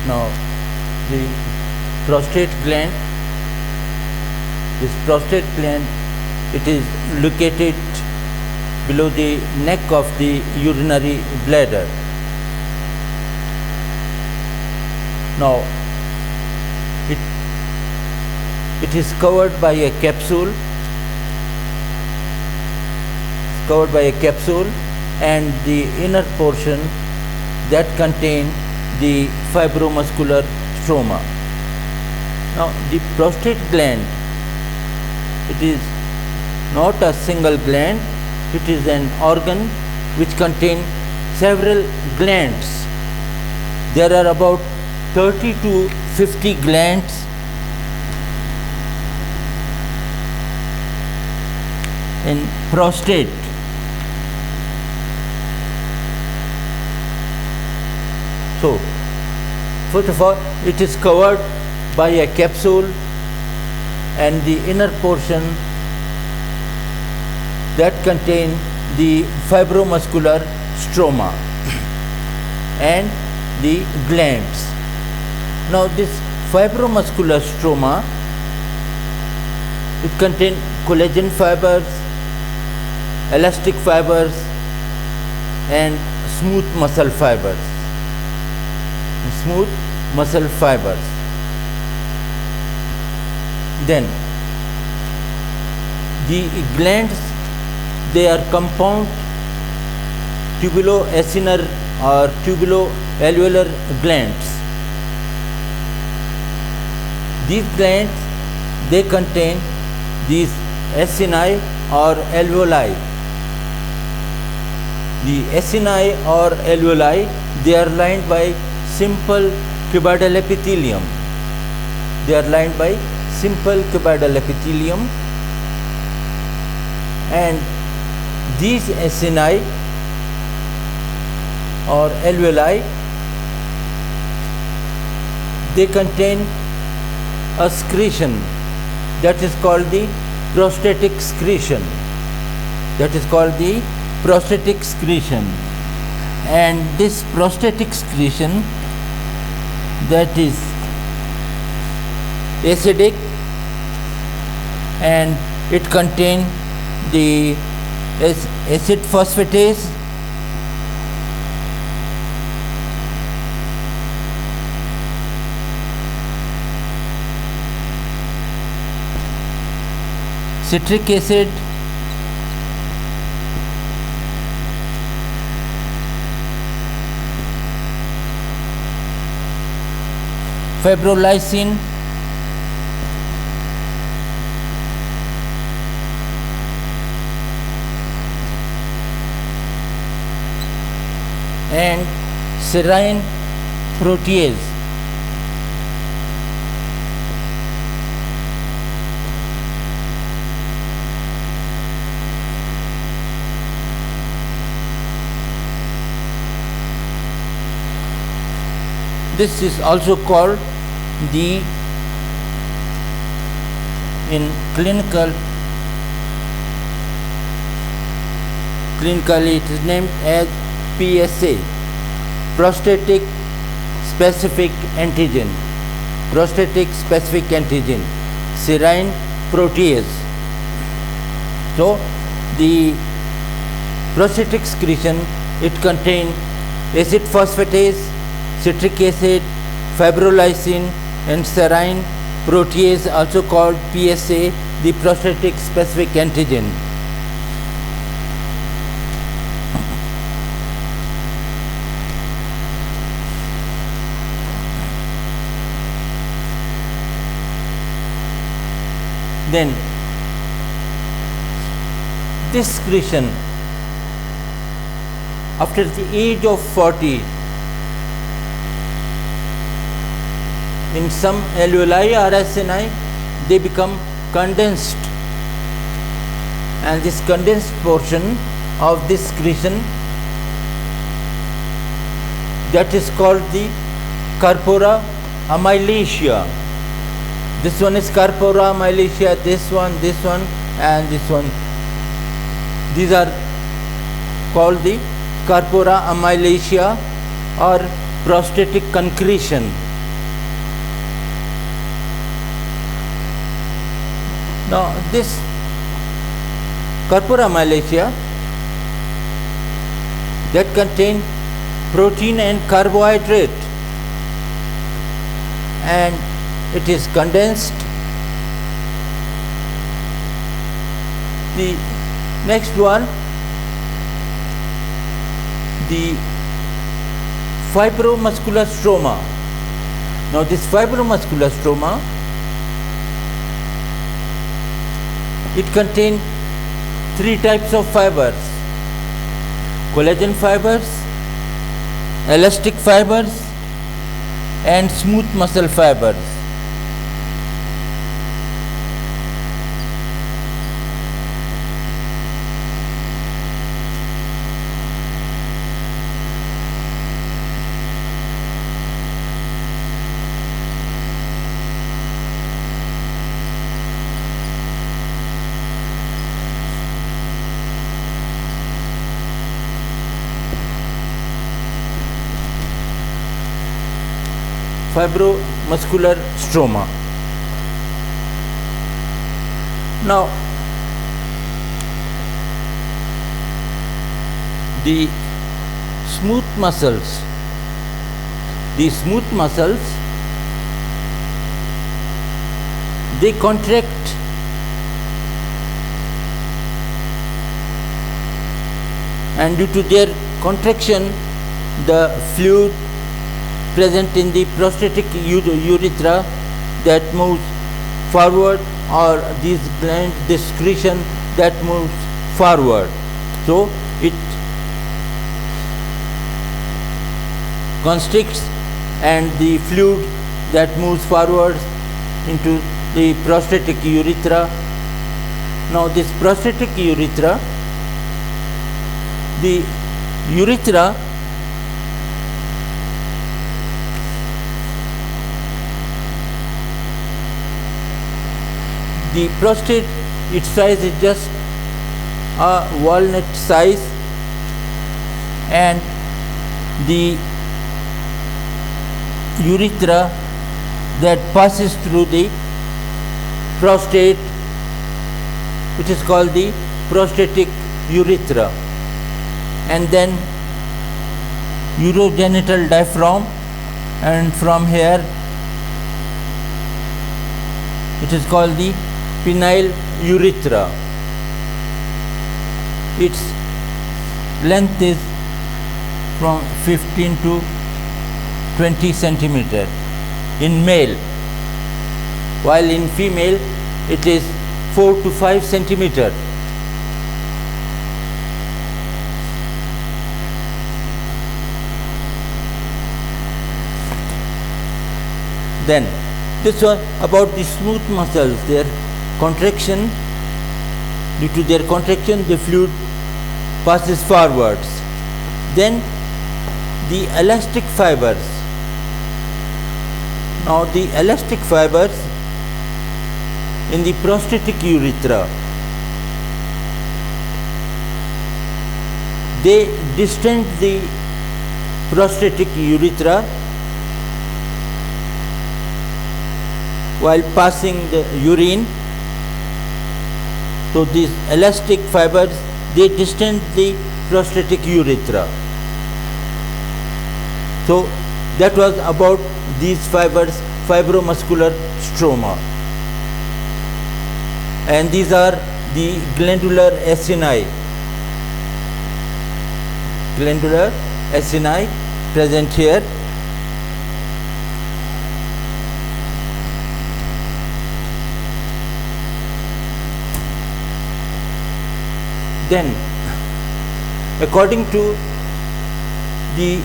Now, the prostate gland, this prostate gland, it is located below the neck of the urinary bladder. Now, it is covered by a capsule, and the inner portion that contain the fibromuscular stroma. Now, the prostate gland, it is not a single gland, it is an organ which contains several glands. There are about 30 to 50 glands in prostate. So, first of all, it is covered by a capsule, and the inner portion that contain the fibromuscular stroma and the glands. Now, this fibromuscular stroma, it contains collagen fibers, elastic fibers, and smooth muscle fibers. Then the glands, they are compound tubuloacinar or tubuloalveolar glands. These glands, they contain these acini or alveoli. The acini or alveoli, they are lined by simple cuboidal epithelium. And these acini or alveoli, they contain a secretion that is called the prostatic secretion. And this prostatic secretion, that is acidic, and it contains the acid phosphatase, citric acid, fibrolysin, and serine protease. This is also called the, in clinically it is named as PSA, prostatic specific antigen, serine protease. So, the prostatic secretion, it contains acid phosphatase, citric acid, fibrolysin, and serine protease, also called PSA, the prostatic specific antigen. Then this secretion, after the age of 40, in some alveoli or acini, they become condensed, and this condensed portion of this secretion, that is called the corpora amylaceae. This one is corpora amylaceae, this one, and this one. These are called the corpora amylaceae or prostatic concretion. Now this corpora malacia that contain protein and carbohydrate, and it is condensed. The next one, the fibromuscular stroma. Now this fibromuscular stroma, it contains three types of fibers: collagen fibers, elastic fibers, and smooth muscle fibers. Fibromuscular stroma. Now the smooth muscles, they contract and due to their contraction the fluid present in the prostatic urethra that moves forward, or these glands, the secretion that moves forward. So it constricts and the fluid that moves forward into the prostatic urethra. Now this prostatic urethra, the urethra the prostate, its size is just a walnut size, and the urethra that passes through the prostate, which is called the prostatic urethra, and then urogenital diaphragm, and from here it is called the penile urethra. Its length is from 15 to 20 centimeter in male, while in female it is 4 to 5 centimeter. Then this was about the smooth muscles, their contraction. Due to their contraction, the fluid passes forwards. Then the elastic fibers. Now the elastic fibers in the prostatic urethra, they distend the prostatic urethra while passing the urine. So these elastic fibers, they distend the prostatic urethra. So that was about these fibers, fibromuscular stroma. And these are the glandular acini. Glandular acini present here. Then, according to the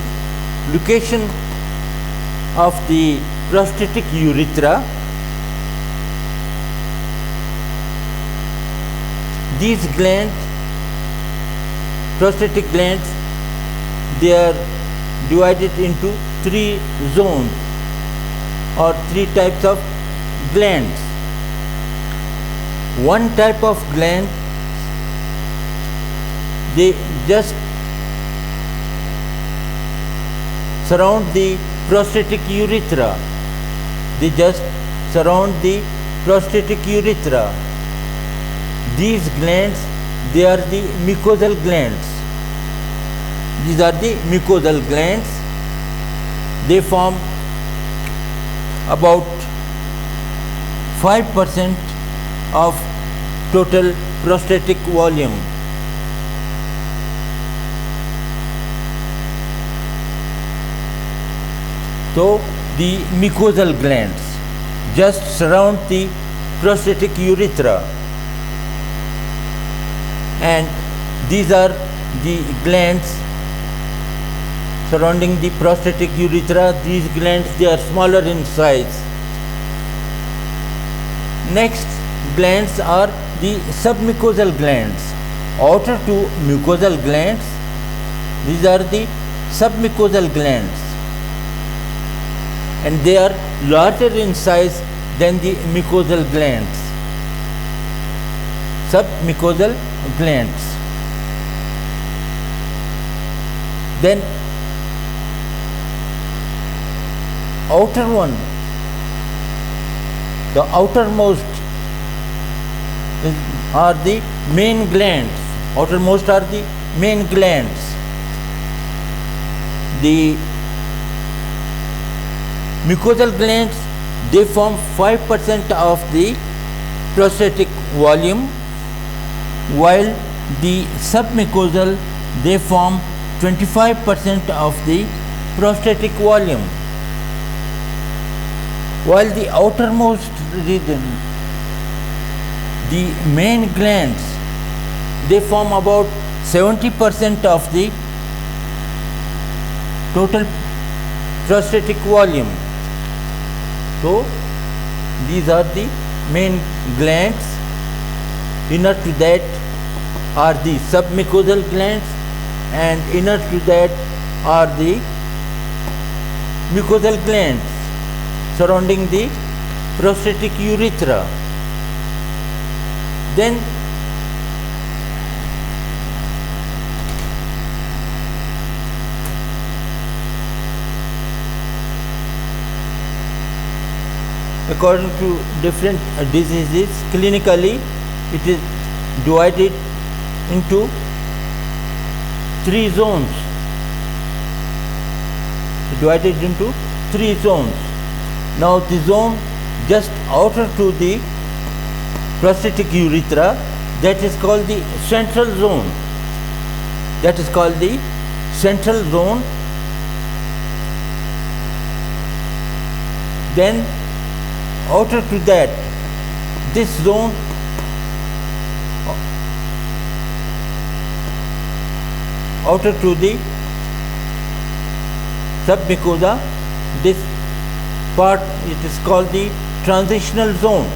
location of the prostatic urethra, these glands, prostatic glands, they are divided into 3 zones or 3 types of glands. One type of gland, they just surround the prostatic urethra. They just surround the prostatic urethra. these glands, they are the mucosal glands. These are the mucosal glands. They form about 5% of total prostatic volume. So the mucosal glands just surround the prostatic urethra, and these are the glands surrounding the prostatic urethra. These glands, they are smaller in size. Next glands are the submucosal glands. Outer two mucosal glands, these are the submucosal glands, and they are larger in size than the mucosal glands. Submucosal glands. Then outer one, the outermost are the main glands. Outermost are the main glands. The mucosal glands, they form 5% of the prostatic volume, while the submucosal, they form 25% of the prostatic volume. While the outermost region, the main glands, they form about 70% of the total prostatic volume. So these are the main glands. Inner to that are the submucosal glands, and inner to that are the mucosal glands surrounding the prostatic urethra. Then according to different diseases, clinically it is divided into 3 zones. Divided into 3 zones. Now the zone just outer to the prostatic urethra, that is called the central zone. That is called the central zone. Then outer to that, this zone, outer to the submucosa, this part, it is called the transitional zone.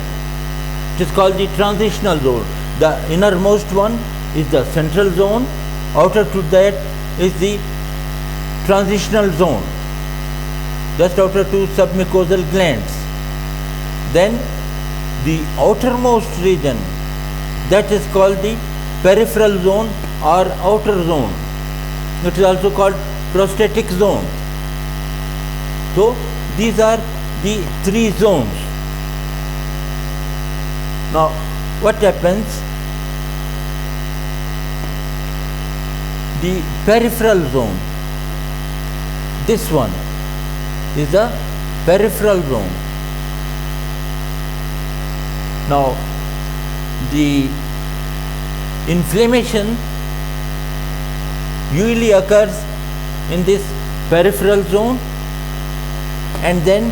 It is called the transitional zone. The innermost one is the central zone. Outer to that is the transitional zone, just outer to submucosal glands. Then the outermost region, that is called the peripheral zone or outer zone. It is also called prostatic zone. So these are the 3 zones. Now what happens? The peripheral zone, this one is the peripheral zone. Now the inflammation usually occurs in this peripheral zone, and then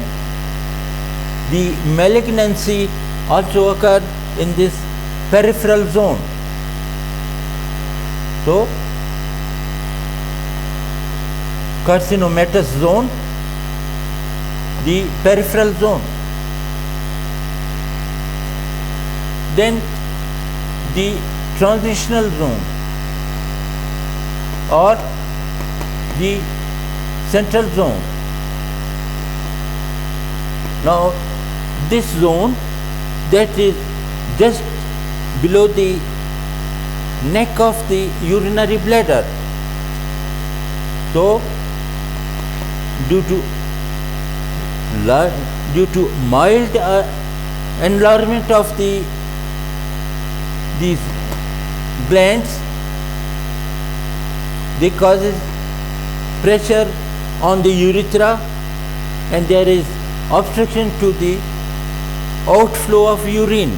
the malignancy also occurs in this peripheral zone. So carcinomatous zone, the peripheral zone. Then the transitional zone or the central zone. Now this zone, that is just below the neck of the urinary bladder. So due to mild enlargement of the these glands, they causes pressure on the urethra, and there is obstruction to the outflow of urine.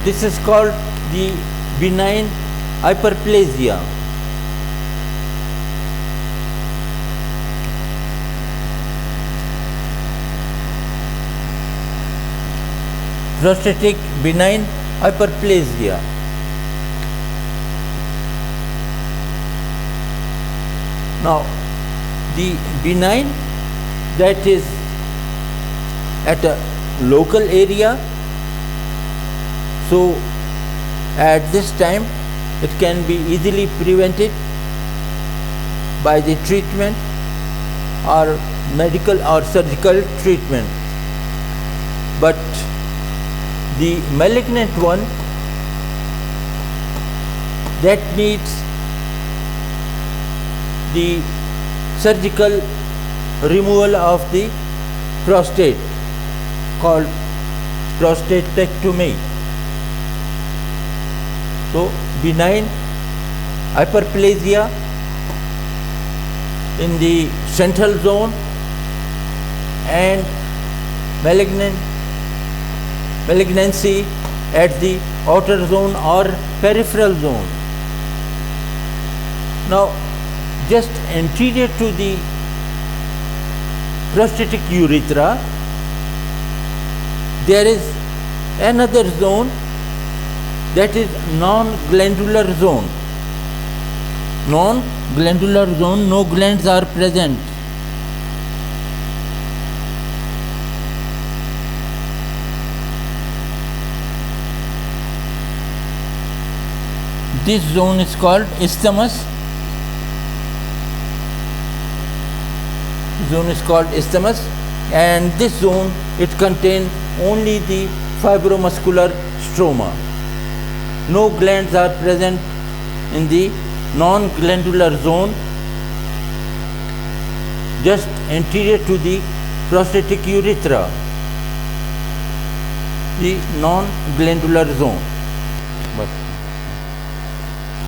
This is called the benign hyperplasia. Prostatic benign hyperplasia. Now, the benign, that is at a local area, so at this time it can be easily prevented by the treatment or medical or surgical treatment. But the malignant one, that needs the surgical removal of the prostate, called prostatectomy. So benign hyperplasia in the central zone and malignancy at the outer zone or peripheral zone. Now, just anterior to the prostatic urethra, there is another zone, that is non-glandular zone. Non-glandular zone, no glands are present. This zone is called isthmus. And this zone, it contains only the fibromuscular stroma. No glands are present in the non-glandular zone, just anterior to the prostatic urethra, the non-glandular zone.